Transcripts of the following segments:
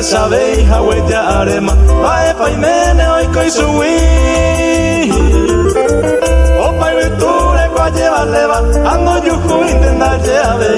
sabei hawe ya arema pae paimene hoy coi suwi o pai venture kwa lleva leva ando yuku intentar lleve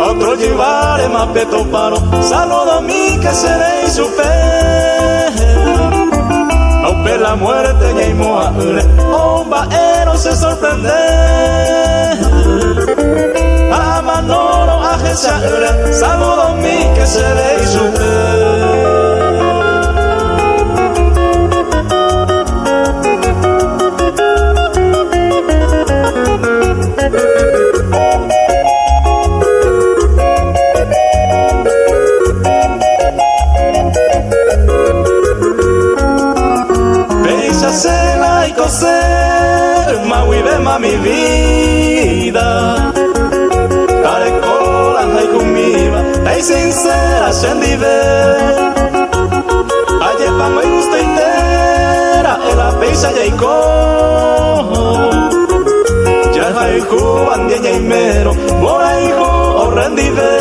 otro llevaré más peto paro saludo a mí que seré su fe aunque la muerte ya y moare un vaero se sorprende a manoro a jesare saludo a mí que seré su fe. Cela y coser, ma mi vida. Carecola hay conmigo, hay sincera, sendive. Ayer pan me gusta entera, el apeisa ya y co. Ya hay cuban de y mero, por ahí o rendive.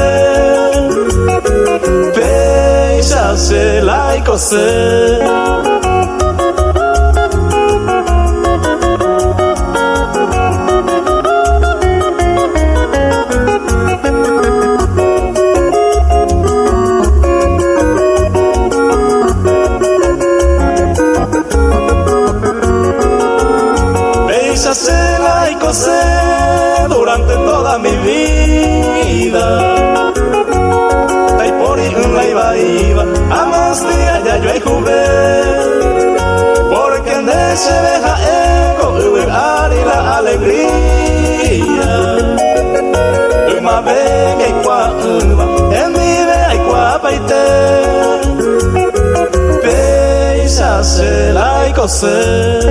Peisa cela y coser. Cela y coser durante toda mi vida. Tai por la iba, a más días ya yo hay juve. Porque en ese deja eco y la alegría. Tu ma venga y cuava, en mi vea y cuava y te. Peisa cela y coser.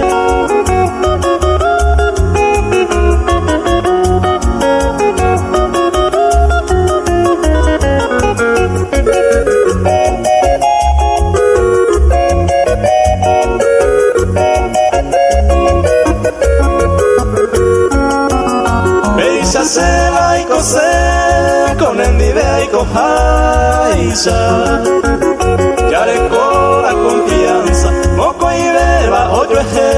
Cela y coser con envidia y cojaisa ya le con la confianza moco y beba hoyo eje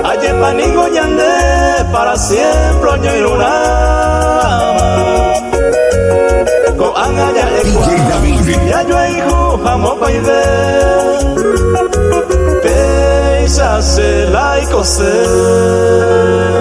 ayer pa ningo yande para siempre oño y luna con angaya ecuá ya yo hijo moco y be peisa cela y coser.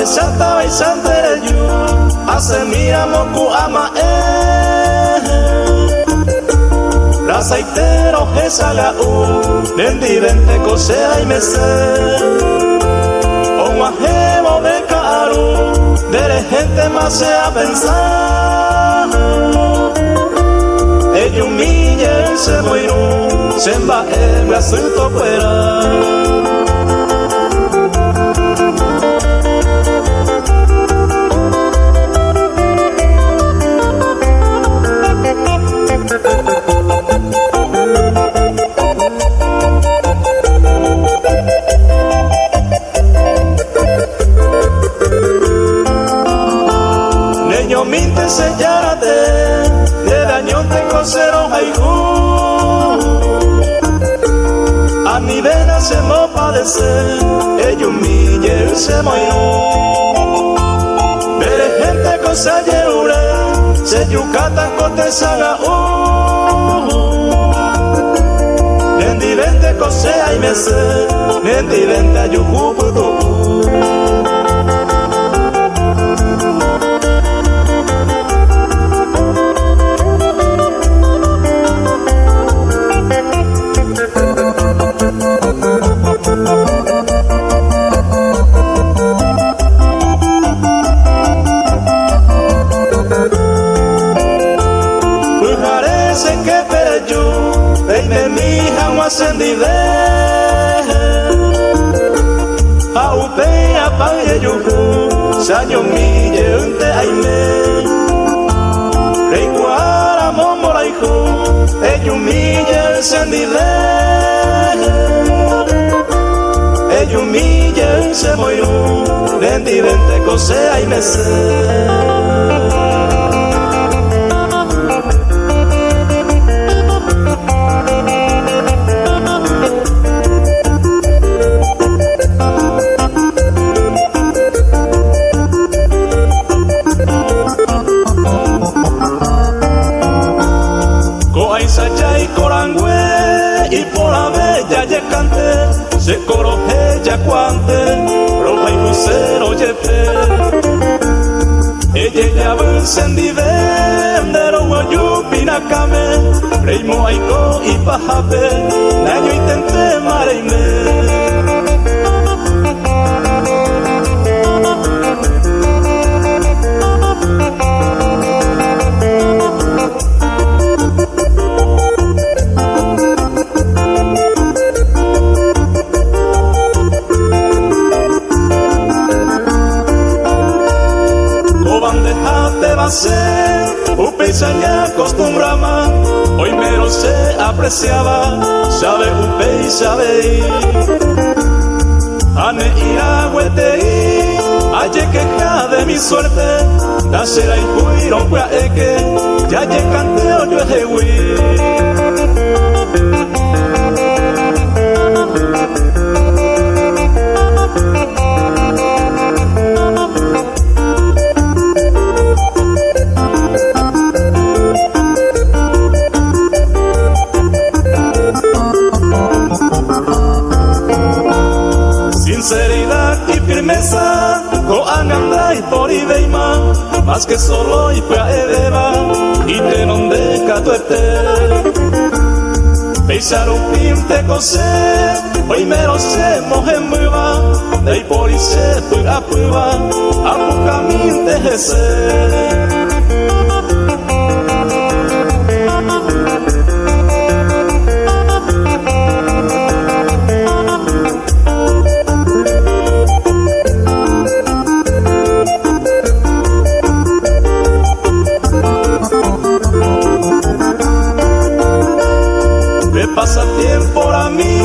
Santa y Santa yo hace mi amo ku ama la aceitero jesala nendivente cosea y mese o majemo de caro de gente más sea pensar ellos millen se muero se va el asunto fuera. Minte sellate de daño tengo cero haiku mi vena se mo padecer, ellos humille se moirú. Bere gente cosa yeure, se yucatan cote saga Nendi vente cose ay mese, nendi vente ayujuputu. Pujarese que pereyu, veime mi jangwa sendide. Aupe apaye yuju, sanyo mi yeunte aime. Reikuara momoraiku, eyumille sendide. Eyumille se moiru, vendi vente cose ay mese. Sayay corangüe y por la bella ye cante, se coroje ya cuante, roja y lucero yepe. Ella ya vencendi vendero guayupina kame, reimo aiko y pajape, naño intenté mareime. Upe ya acostumbraba, hoy mero se apreciaba, sabe upe y sabe. Ane y agüete aye queja de mi suerte, nasera y juiro pues que ya ye canteo yo ejewi. Sinceridad y firmeza, coanganda y por ideima, más que solo y fue a edema, y te donde catuete. Pensar un pinte cose, hoy mero se moje mueva, de ahí por y se fue a prueba, a pucamin de jese. Pasa tiempo a mí,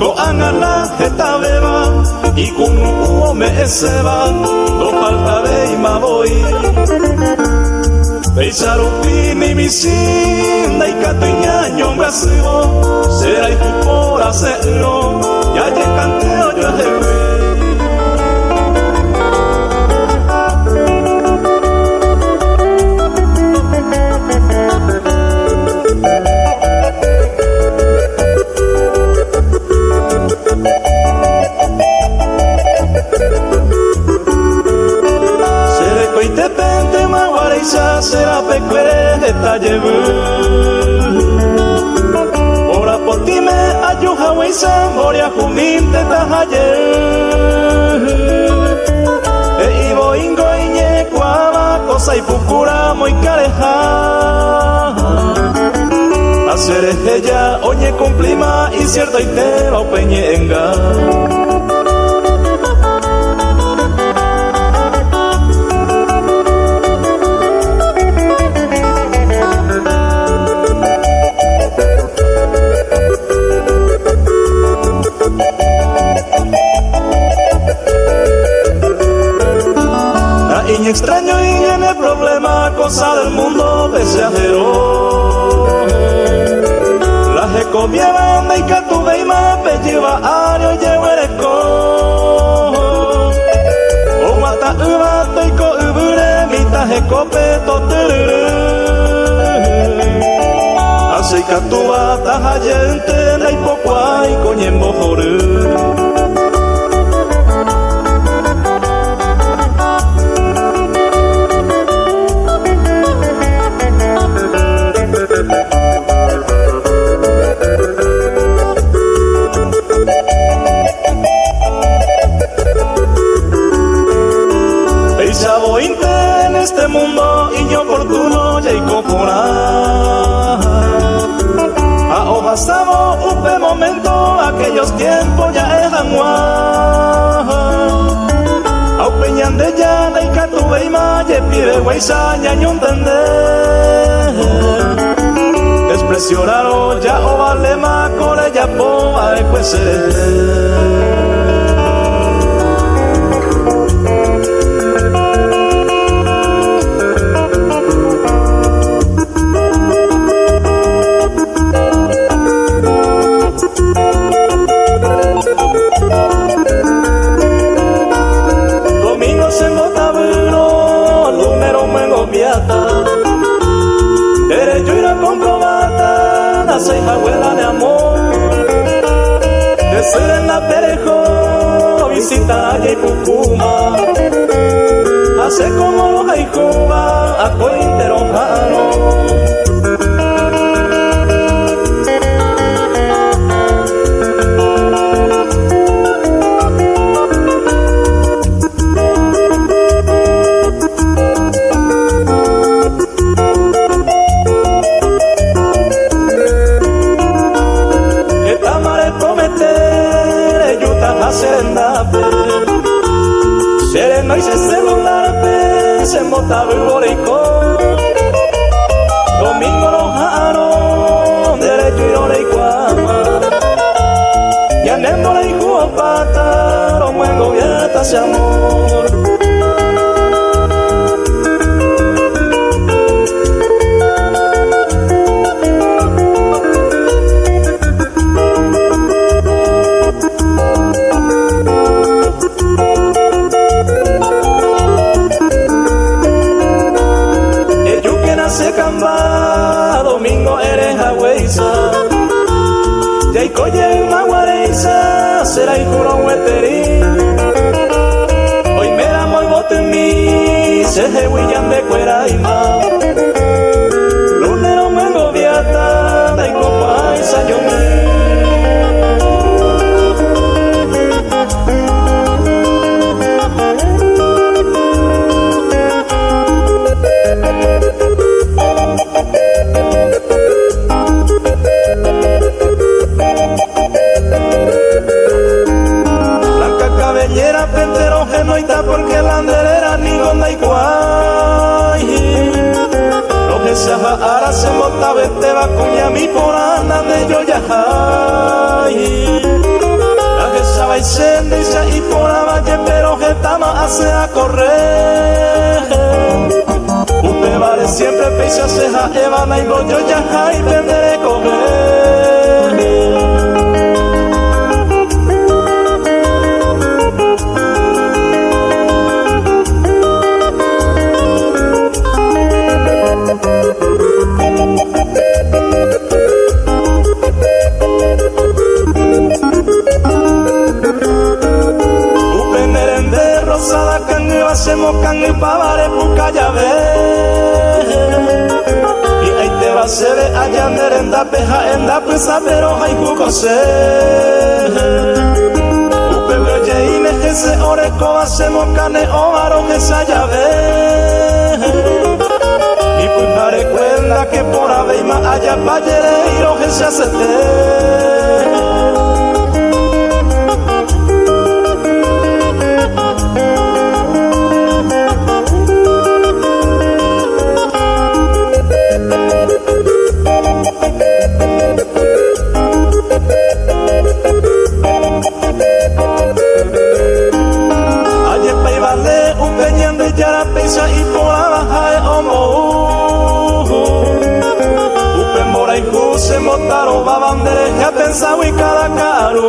coan a la jeta beba, y con un huo me eseba, no falta de ima voy. Pensar un fin y mi cinda y catuña ñón brasivo, será y tu por hacerlo, ya ye canteo yo ejecué. Será pecuere de tallebu. Ora por ti me ayuja weisa, moria jumin te tajaye. E ibo ingo iñe cuava, cosa y pucura muy careja. Hacer ella, oñe cumplima y cierto y te lo peñe enga. Extraño y en el problema, cosa del mundo deseajero. La ko bieva nei ka tu veima pe jiva ario yewereko o mata uva toiko ubure mita hekope totururu asei ka tuva taha yente nei pokuai konyembo horu. En este mundo inoportuno ya incorpora a obasamo un momento aquellos tiempos ya eran a peñan de ya de catuve y maye pide huesa ya no entender desprecio raro ya o vale más con ella po a derecho ir a comprobata la seis abuela de amor de ser en la perejo visita a Pucuma hace como los haicuba a cointerojano. Sereno y se celular se motaba el boleco domingo rojaro derecho y oreikuama y anémbola y juopata lo muengo vieta ese amor. Domingo eres agüeiza y coye maguareiza será y juro hueteri hoy me da muy bote en mí se je huillan de cueraima lunero mengo viata de copa y sayomi. Porque la anderera ni gonda y guay lo que se ahora se monta vete va cuña mi por anda de yo ya hay la que se va y se dice y por la valle pero que tama hace a correr usted vale siempre pisa ceja evana y yo ya hay venderé coger. Rosada cangue hacemos cangue pavare puca llave y ahí te va a ser allá merenda peja en la pesa pero hay cucose upebe oye y me ese oreco hacemos cane o varo que esa llave y pues me recuerda que por aveima allá payere y lo que se hace y por la baja de homo upe mora y se montaron va bandera sawi cada caro.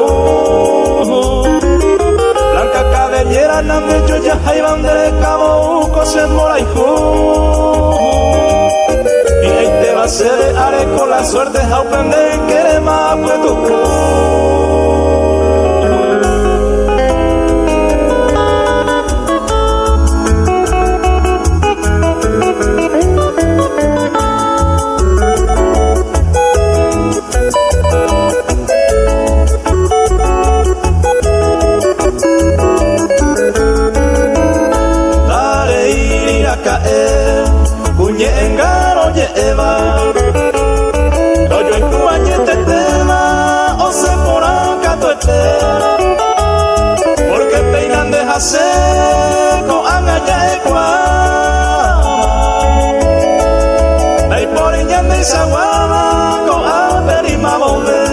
Blanca cabellera nande yo ya hay bandere cabo cose moraiku. Y ahí te va a ser are con la suerte a aprender que más pues tu. Oyo en cuañe te tema, o se por acá tu porque peinan deja seco, angaya e cuama. Ay por iñande y saguama, con aperima volver.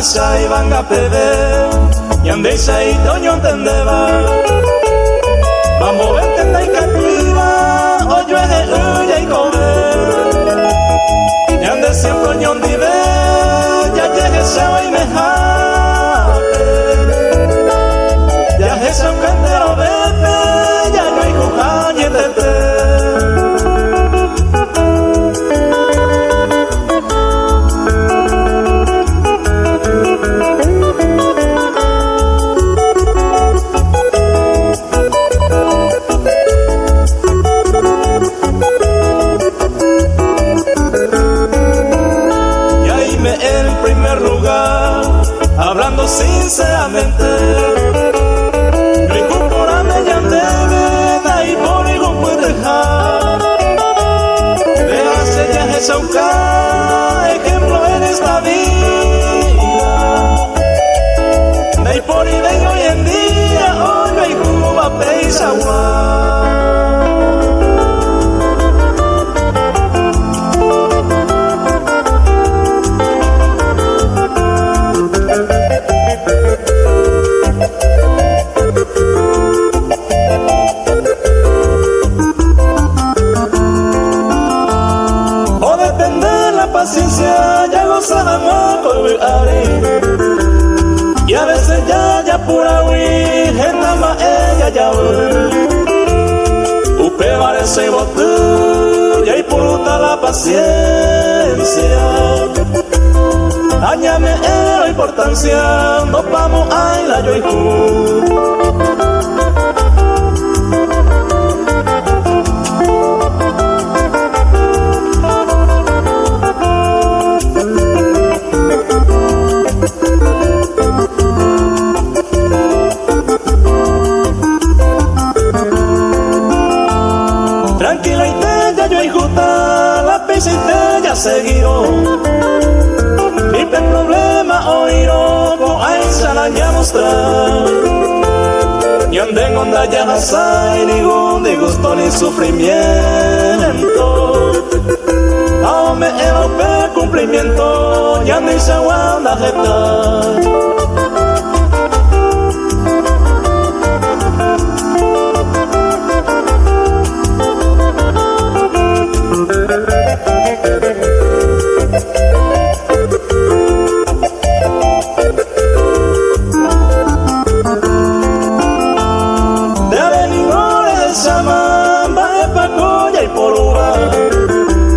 Sai vanga pebe, yande sai doño entendeba. Vamos entenda y cativa, oyo es uya y comer. Yande siempre ñon dive, ya llegue sabe y me jate. Ya es un cantero bebe, ya no hay cujañe tete. Hablando sinceramente, recupérame ya debe, y por hijo puede dejar. Déjase ya esa uca, ejemplo en esta vida. Y por de hoy en día, hoy no hay Cuba, peisa paciencia ya gozada más con el ari y a veces ya pura wi gente más ella ya upe parece botu ya y puruta la paciencia añame la importancia no vamos a la yo y tú. Tranquila y bella yo y justa la pisita ya seguido ni per problema oíro con aisa la ya mostrar ni ande en onda ya hay ningún disgusto ni sufrimiento aún me el cumplimiento ya ni se aguanta jetar.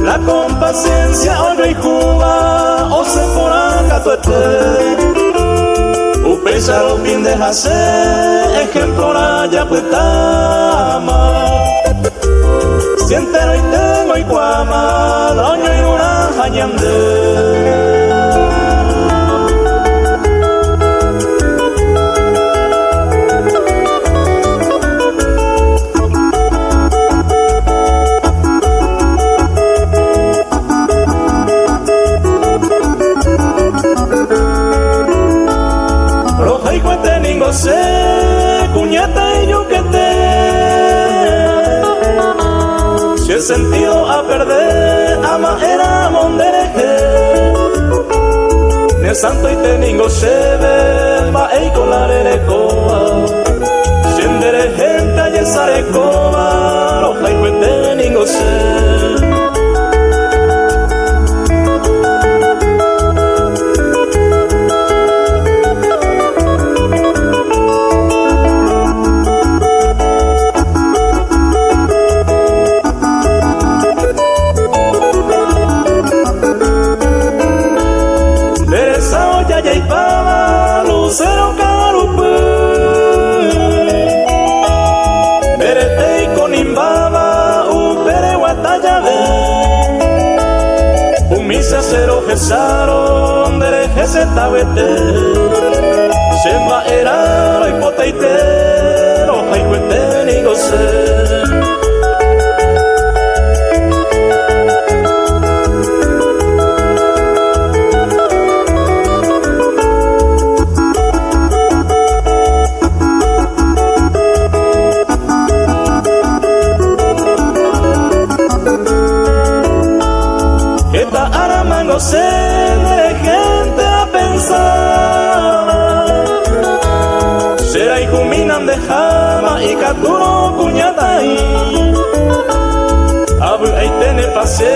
La compaciencia hoy y Cuba o se por acá tu upesa lo fin de hacer ejemplo ya pues tama siéntelo y tengo y cuama doño y una jañande. Cuñata y yo que te se sentido a perder, ama era mondereje. Ne santo y teningo shebe, ma ei colare coa. Shendere gente a yesare coa, lo jaique teningo shebe. Lucero carupe Beretei con imbaba upere guatayave Umisa cero gesaron dereje setawete Shemba eraro hipoteitero jaicuete ni goce No sé de gente a pensar será y juminan de jama y caturo cuñata y abu ahí tiene pase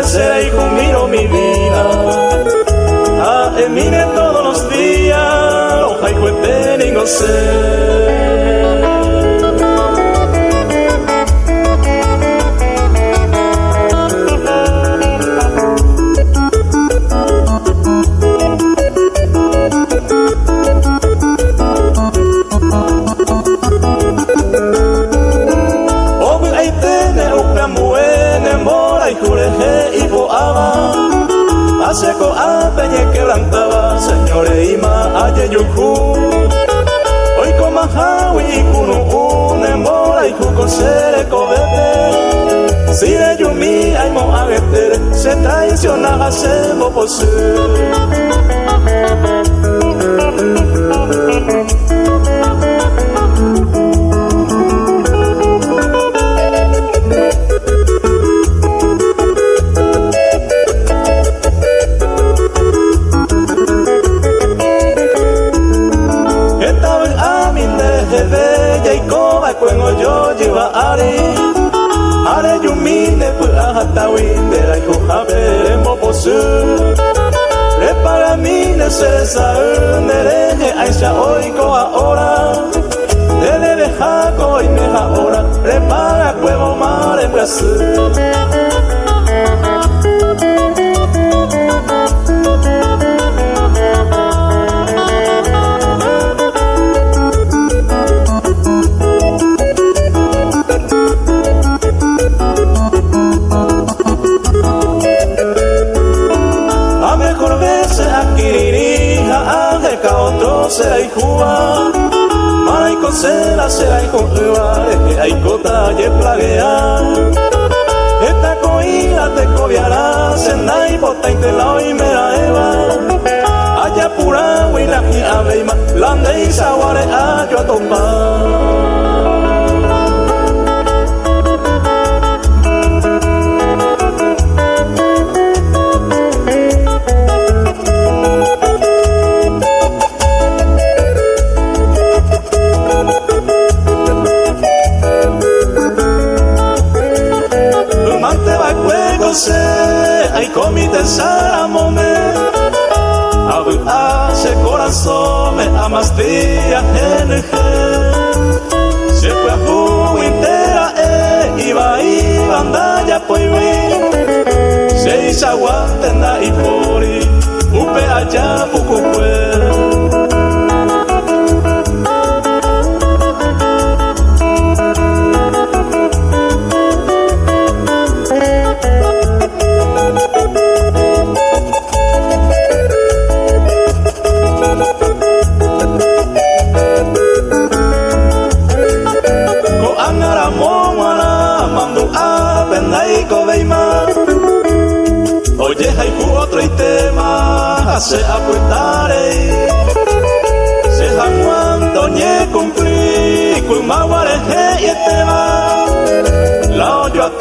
será y jumino mi vida a emine todos los días oja y cuente ni no sé. Seco a peñe quebrantaba, señores ima aye yuku. Hoy coma hawi kunu unemora y juco sere cobete. Si de yumi ay mo agetere, se traiciona a sebo posu. Cuando yo lleva ari are yumine pues hasta winde la hija veremos posu le para mí necesario nereje aisha hoy co ahora debe dejar coi me ahora le para cuevo mar en Brasil. Será y Cuba, ay cosera será y Cuba, que hay cota y plaguea. Esta coila te cobiará, senda y bota y te la oí me la eva. Allá pura huila y aveima, lande y saguare a yo a topar. Hay comité salamome abu hace corazón me amas día NG se fue a jugo entera iba andaya pues se hizo aguantenda y pori upe allá poco pues. Oye, hay otro tema, hace apuntare. Se Juan Doñe cumplí, con maguareje y el tema. La oyo a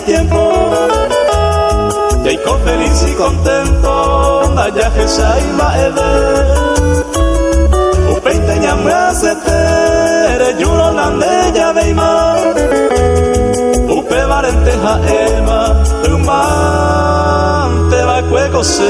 tiempo. Jacob feliz y contento, Naya Jesai Maede. Upeinte ñamwe asetere, Yuro Nande Yaveima. Upe Varente Jaema, Tuman te va cueco se.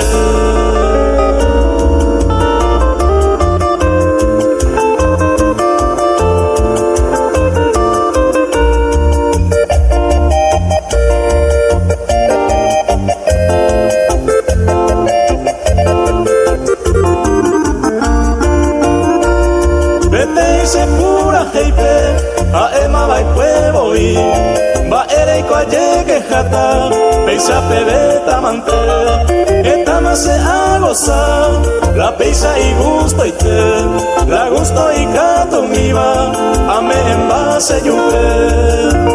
Se pura heipe, a ema va y puevo y va ereico a llegue jata, peisa pebeta mante, esta más se ha gozado, la peisa y gusto y te, la gusto y cato mi va, a me en base yupe.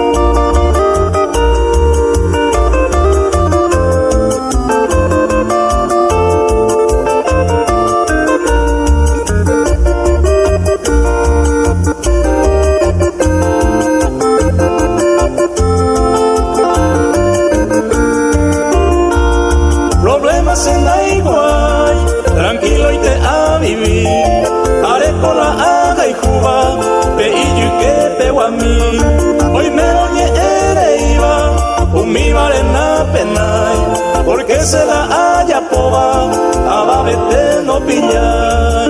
Tranquilo y te a vivir, haré con la haga y juba, pe y yo que pego a mí. Hoy me oye ereiva, mi vale na penay, porque se la haya poba, a babete no pillar.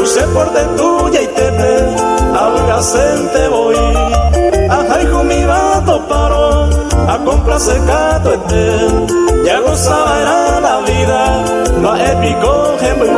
Use por de tuya y te ve, a te voy. A Jaijo mi vato paró, a comprarse gato este. Ya gozaba era la vida, va épico gembe.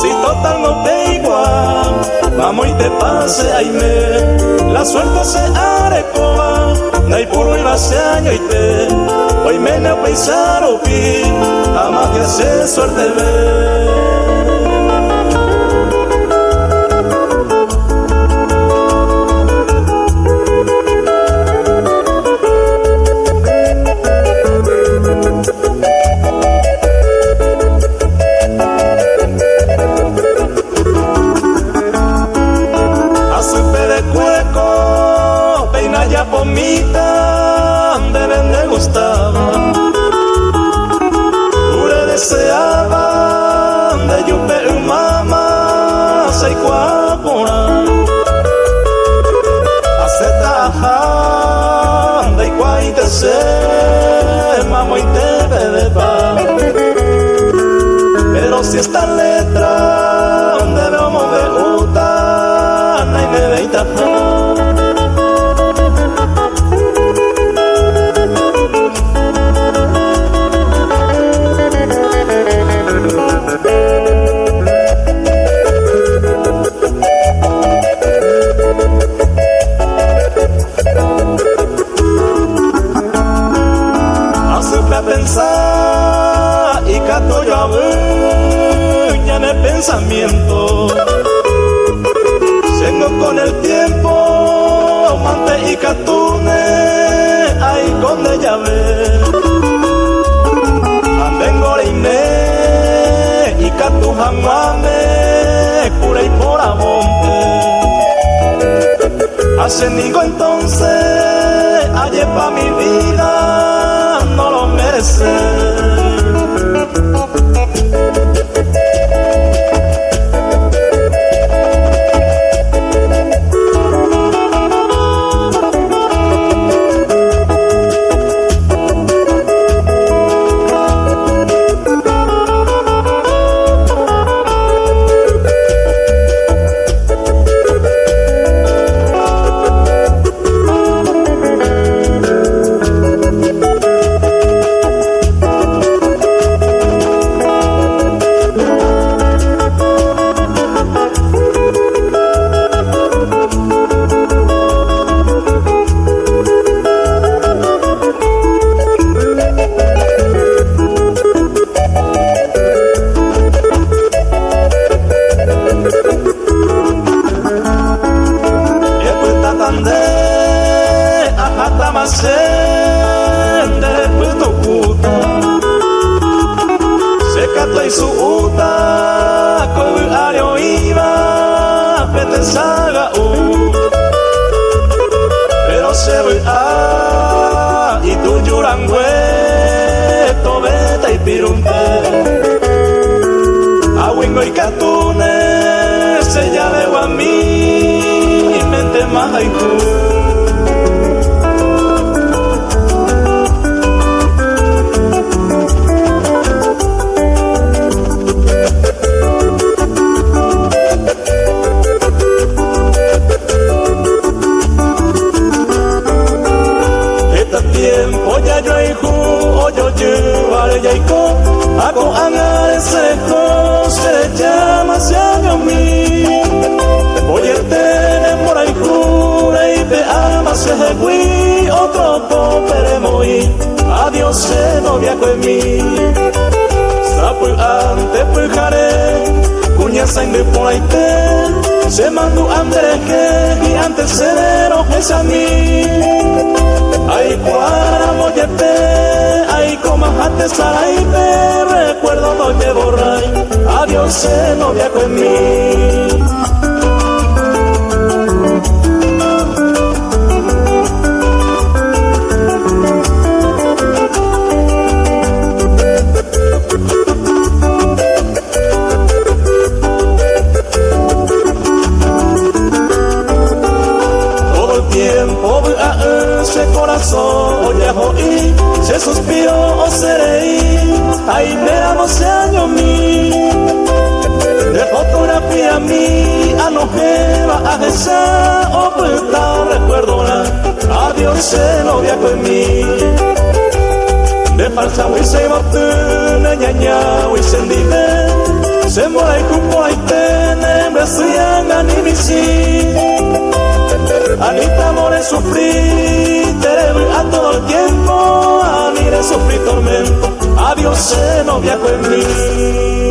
Si total no te igual, vamos y te pase aime. La suerte se arecoba, no hay puro y base año y te. Hoy me ne paisar o pi, jamás que hace suerte ver. Pomita deben de gustaba, pure deseaba de yupe mama se cuapora, aceta de cuaite se mamo y te beba, pero si esta letra debemos me gusta y me veita. Pensar y cato yo abuña en el pensamiento, siendo con el tiempo mante y catune ahí con ella ve andengo reine y catu jamame cura y por abonte hace nigo entonces ayer pa' mi vida no lo merece. masende puto puta se cata y su uta con ario iba pendesaga pero se ve y tu yurangüe tobeta y pirunte Awingo y Catune se llave a mí mente más haiku este tiempo ya yo hijo o yo llevaré ya hijo ako angar seco se llama hacia mí voy a tener por ahí jura y te ama se jegui otro poperemo y adiós se novia con mí sapo ante pujare cuña sangre por ahí te se mandó Andrés que y antes se dero es a mí ay cuara mollete ay como antes saray te recuerdo no te borray adiós se novia con mí ese corazón oye oí se suspiró o serei ahí miramos año mí de fotografía mí anojeva a esa oculta recuerdo adiós se novia con mí de falsa y se botune ñaña y se endime se mora y cupo ahí tenembre suyanga ni misi Anita more sufrir, terrible a todo el tiempo, Anita sufrir tormento, adiós se novia con mí.